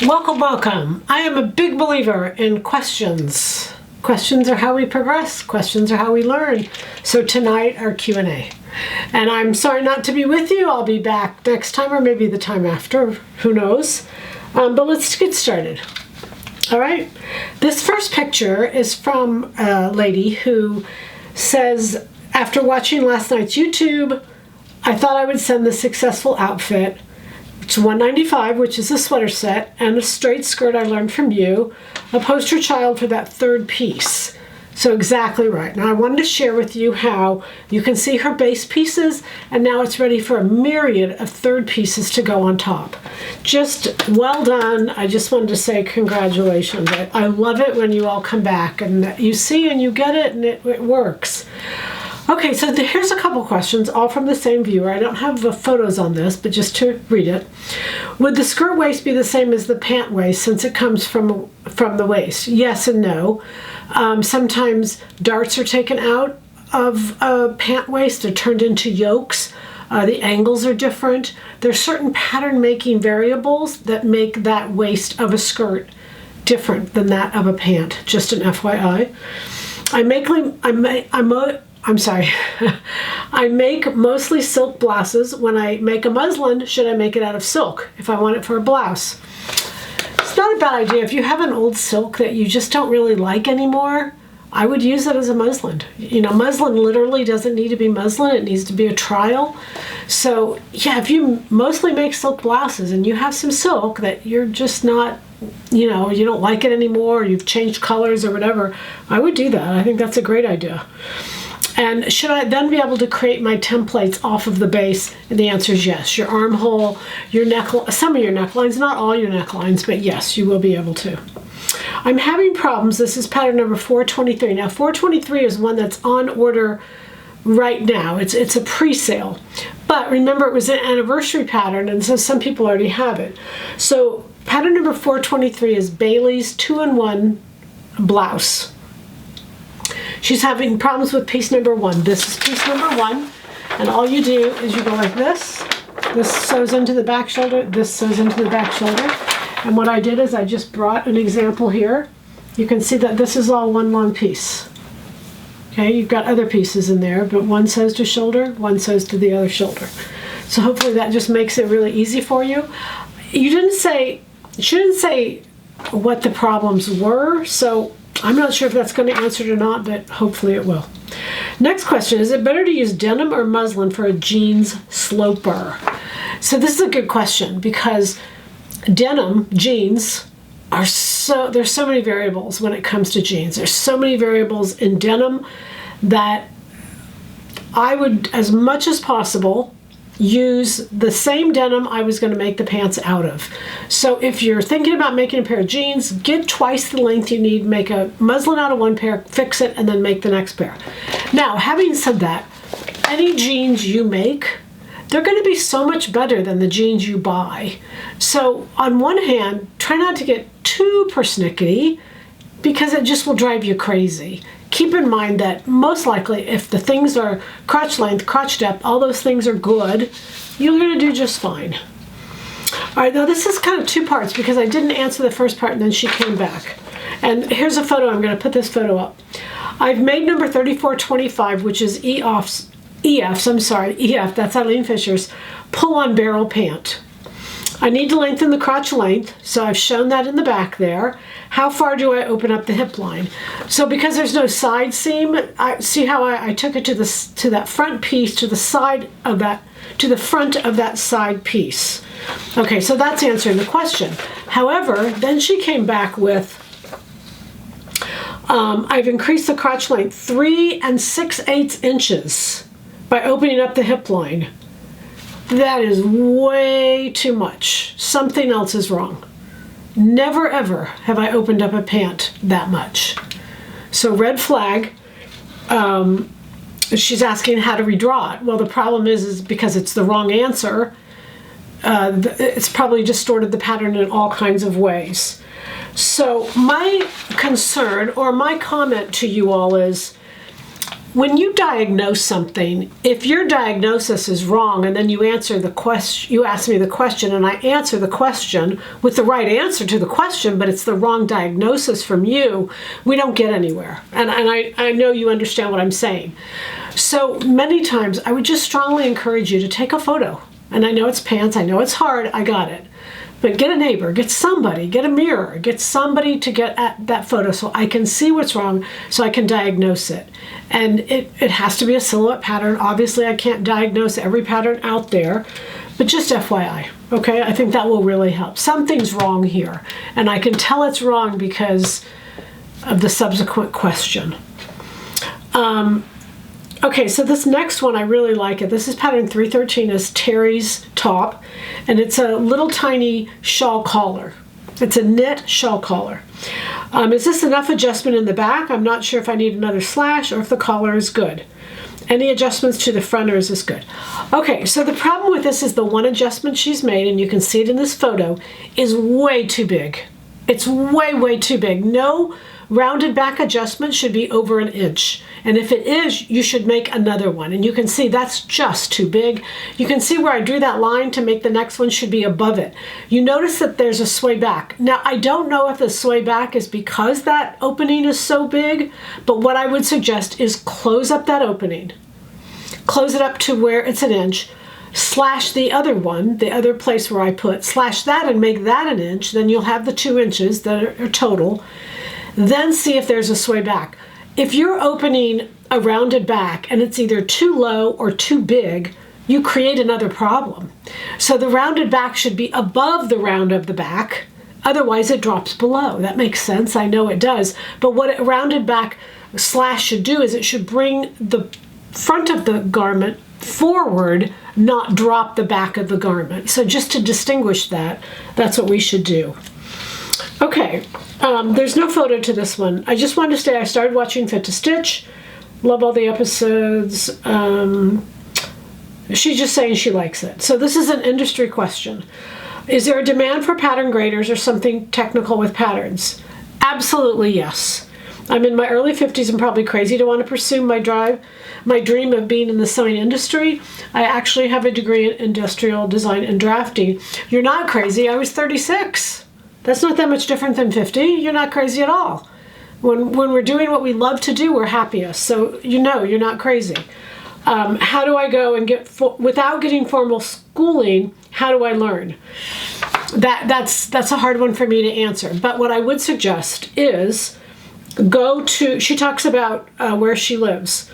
Welcome, welcome. I am a big believer in questions. Questions are how we progress. Questions are how we learn. So tonight, our Q&A. And I'm sorry not to be with you. I'll be back next time or maybe the time after. Who knows? But let's get started. All right. This first picture is from a lady who says, after watching last night's YouTube, I thought I would send the successful outfit. It's $195, which is a sweater set, and a straight skirt I learned from you, a poster child for that third piece. So exactly right. Now I wanted to share with you how you can see her base pieces, and now it's ready for a myriad of third pieces to go on top. Just well done. I just wanted to say congratulations. I love it when you all come back and you see and you get it and it works. Okay, so here's a couple questions, all from the same viewer. I don't have the photos on this, but just to read it. Would the skirt waist be the same as the pant waist since it comes from the waist? Yes and no. Sometimes darts are taken out of a pant waist. They're turned into yokes. The angles are different. There's certain pattern making variables that make that waist of a skirt different than that of a pant. Just an FYI. I make mostly silk blouses. When I make a muslin, should I make it out of silk if I want it for a blouse? It's not a bad idea. If you have an old silk that you just don't really like anymore, I would use it as a muslin. You know, muslin literally doesn't need to be muslin. It needs to be a trial. So yeah, if you mostly make silk blouses and you have some silk that you're just not, you know, you don't like it anymore, or you've changed colors or whatever, I would do that. I think that's a great idea. And should I then be able to create my templates off of the base? And the answer is yes. Your armhole, your neckline, some of your necklines, not all your necklines, but yes, you will be able to. I'm having problems. This is pattern number 423. Now 423 is one that's on order right now. It's a pre-sale. But remember, it was an anniversary pattern, and so some people already have it. So pattern number 423 is Bailey's 2-in-1 blouse. She's having problems with piece number 1. This is piece number 1, and all you do is you go like this. This sews into the back shoulder, this sews into the back shoulder. And what I did is I just brought an example here. You can see that this is all one long piece. Okay, you've got other pieces in there, but one sews to shoulder, one sews to the other shoulder. So hopefully that just makes it really easy for you. You didn't say what the problems were, so I'm not sure if that's going to answer it or not, but hopefully it will. Next question, is it better to use denim or muslin for a jeans sloper? So this is a good question because denim, jeans, there's so many variables when it comes to jeans. There's so many variables in denim that I would, as much as possible, use the same denim I was going to make the pants out of. So if you're thinking about making a pair of jeans, get twice the length you need, make a muslin out of one pair, fix it, and then make the next pair. Now, having said that, any jeans you make, they're going to be so much better than the jeans you buy. So on one hand, try not to get too persnickety because it just will drive you crazy. Keep in mind that most likely if the things are crotch length, crotch depth, all those things are good, you're going to do just fine. All right, now this is kind of two parts because I didn't answer the first part and then she came back. And here's a photo. I'm going to put this photo up. I've made number 3425, which is EF, that's Eileen Fisher's pull-on barrel pant. I need to lengthen the crotch length, so I've shown that in the back there. How far do I open up the hip line? So because there's no side seam, see how I took it to that front piece, to the side of that, to the front of that side piece. Okay, so that's answering the question. However, then she came back with, I've increased the crotch length 3 6/8 inches by opening up the hip line. That is way too much. Something else is wrong. Never ever have I opened up a pant that much. So red flag. She's asking how to redraw it. Well, the problem is because it's the wrong answer. It's probably distorted the pattern in all kinds of ways. So my concern or my comment to you all is, when you diagnose something, if your diagnosis is wrong and then you answer the question, you ask me the question and I answer the question with the right answer to the question, but it's the wrong diagnosis from you, we don't get anywhere. And I know you understand what I'm saying. So many times I would just strongly encourage you to take a photo. And I know it's pants, I know it's hard, I got it. But get a neighbor, get somebody, get a mirror, get somebody to get at that photo so I can see what's wrong, so I can diagnose it. And it has to be a silhouette pattern. Obviously, I can't diagnose every pattern out there, but just FYI, okay? I think that will really help. Something's wrong here, and I can tell it's wrong because of the subsequent question. Okay, so this next one, I really like it. This is pattern 313, is Terry's top, and it's a little tiny shawl collar. It's a knit shawl collar. Is this enough adjustment in the back? I'm not sure if I need another slash or if the collar is good. Any adjustments to the front, or is this good? Okay, so the problem with this is the one adjustment she's made, and you can see it in this photo, is way too big. It's way, way too big. No rounded back adjustment should be over an inch. And if it is, you should make another one. And you can see that's just too big. You can see where I drew that line to make the next one should be above it. You notice that there's a sway back. Now, I don't know if the sway back is because that opening is so big, but what I would suggest is close up that opening. Close it up to where it's an inch. Slash the other one, the other place where I put, slash that and make that an inch. Then you'll have the 2 inches that are total. Then see if there's a sway back. If you're opening a rounded back and it's either too low or too big, you create another problem. So the rounded back should be above the round of the back. Otherwise it drops below. That makes sense. I know it does. But what a rounded back slash should do is it should bring the front of the garment forward, not drop the back of the garment. So just to distinguish that, that's what we should do. Okay, there's no photo to this one. I just wanted to say I started watching Fit to Stitch. Love all the episodes. She's just saying she likes it. So this is an industry question. Is there a demand for pattern graders or something technical with patterns? Absolutely yes. I'm in my early 50s and probably crazy to want to pursue my dream of being in the sewing industry. I actually have a degree in industrial design and drafting. You're not crazy. I was 36. That's not that much different than 50. You're not crazy at all. When we're doing what we love to do, we're happiest. So you know you're not crazy. How do I go and get, without getting formal schooling, how do I learn? That's a hard one for me to answer. But what I would suggest is go to, she talks about where she lives.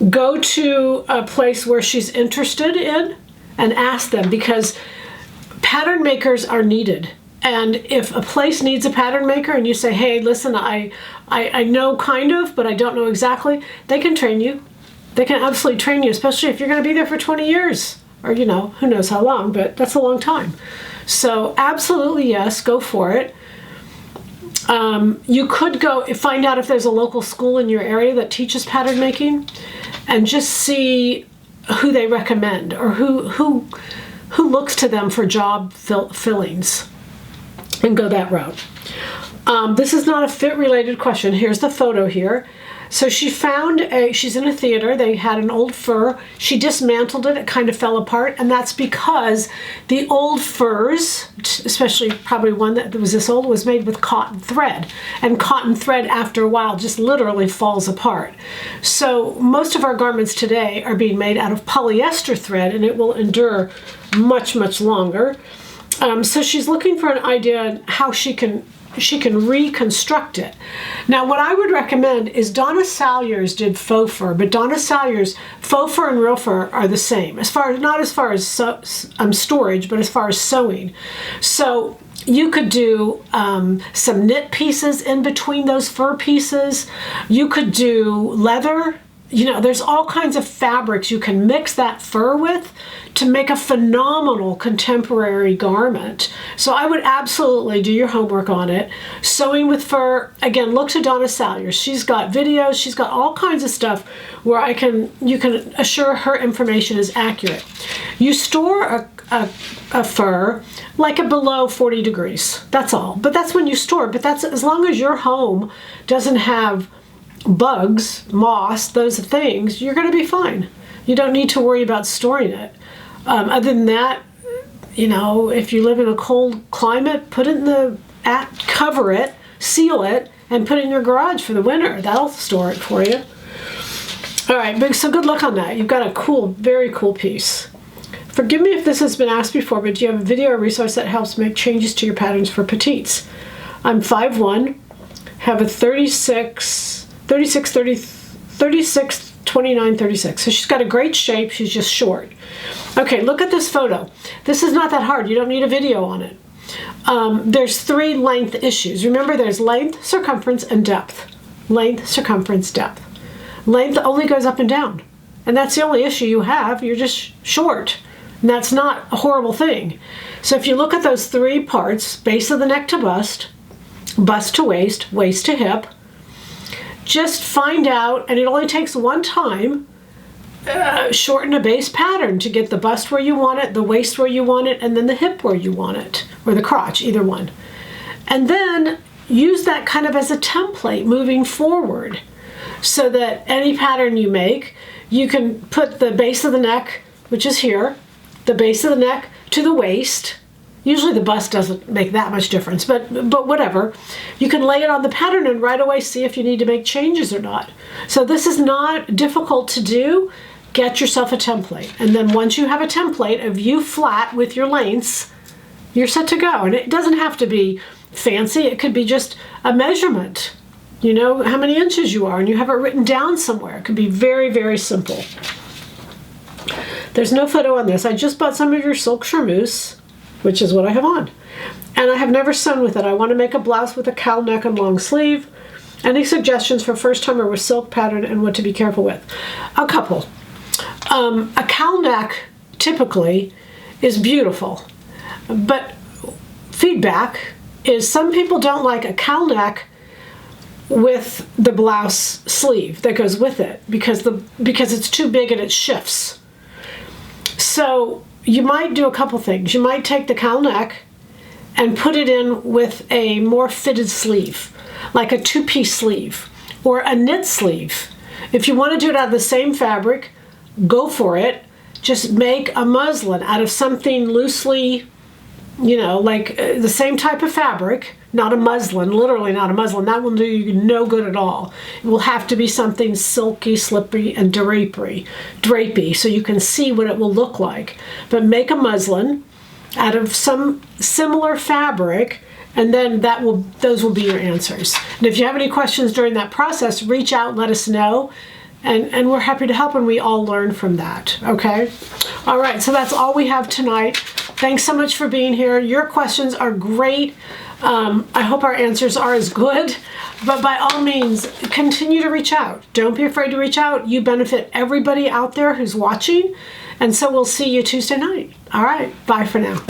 Go to a place where she's interested in and ask them, because pattern makers are needed. And if a place needs a pattern maker and you say, hey, listen, I know kind of, but I don't know exactly, they can train you. They can absolutely train you, especially if you're going to be there for 20 years or, you know, who knows how long, but that's a long time. So absolutely, yes, go for it. You could go find out if there's a local school in your area that teaches pattern making and just see who they recommend or who looks to them for job fillings. And go that route. This is not a fit related question. Here's the photo here. So she found she's in a theater, they had an old fur, she dismantled it, it kind of fell apart, and that's because the old furs, especially probably one that was this old, was made with cotton thread. And cotton thread after a while just literally falls apart. So most of our garments today are being made out of polyester thread, and it will endure much, much longer. So she's looking for an idea on how she can reconstruct it. Now, what I would recommend is Donna Salyers did faux fur, but Donna Salyers, faux fur and real fur are the same. Not as far as storage, but as far as sewing. So you could do some knit pieces in between those fur pieces. You could do leather. You know, there's all kinds of fabrics you can mix that fur with to make a phenomenal contemporary garment. So I would absolutely do your homework on it. Sewing with fur, again, look to Donna Salyers. She's got videos, she's got all kinds of stuff where you can assure her information is accurate. You store a fur like a below 40 degrees, that's all. But that's when you store it, but that's as long as your home doesn't have bugs, moss, those things, you're going to be fine. You don't need to worry about storing it. Other than that, you know, if you live in a cold climate, put it in the, cover it, seal it, and put it in your garage for the winter. That'll store it for you. All right, so good luck on that. You've got a cool, very cool piece. Forgive me if this has been asked before, but do you have a video or resource that helps make changes to your patterns for petites? I'm 5'1", have a 36, 29, 36. So she's got a great shape, she's just short. Okay, look at this photo. This is not that hard, you don't need a video on it. There's 3 length issues. Remember, there's length, circumference, and depth. Length, circumference, depth. Length only goes up and down. And that's the only issue you have. You're just short. And that's not a horrible thing. So if you look at those 3 parts, base of the neck to bust, bust to waist, waist to hip, just find out, and it only takes one time, shorten a base pattern to get the bust where you want it, the waist where you want it, and then the hip where you want it, or the crotch, either one. And then use that kind of as a template moving forward, so that any pattern you make, you can put the base of the neck, which is here, the base of the neck to the waist. Usually the bust doesn't make that much difference, but whatever. You can lay it on the pattern and right away see if you need to make changes or not. So this is not difficult to do. Get yourself a template. And then once you have a template of you flat with your lengths, you're set to go. And it doesn't have to be fancy. It could be just a measurement. You know how many inches you are and you have it written down somewhere. It could be very, very simple. There's no photo on this. I just bought some of your silk charmeuse, which is what I have on. And I have never sewn with it. I want to make a blouse with a cowl neck and long sleeve. Any suggestions for first timer with silk pattern and what to be careful with? A couple. A cowl neck typically is beautiful, but feedback is some people don't like a cowl neck with the blouse sleeve that goes with it because it's too big and it shifts. So you might do a couple things. You might take the cowl neck and put it in with a more fitted sleeve, like a 2-piece sleeve or a knit sleeve. If you want to do it out of the same fabric, go for it. Just make a muslin out of something loosely, you know, like the same type of fabric, not a muslin, literally not a muslin. That will do you no good at all. It will have to be something silky, slippery, and drapey, so you can see what it will look like. But make a muslin out of some similar fabric, and then those will be your answers. And if you have any questions during that process, reach out, let us know. And we're happy to help, and we all learn from that, okay? All right, so that's all we have tonight. Thanks so much for being here. Your questions are great. I hope our answers are as good, but by all means, continue to reach out. Don't be afraid to reach out. You benefit everybody out there who's watching, and so we'll see you Tuesday night. All right, bye for now.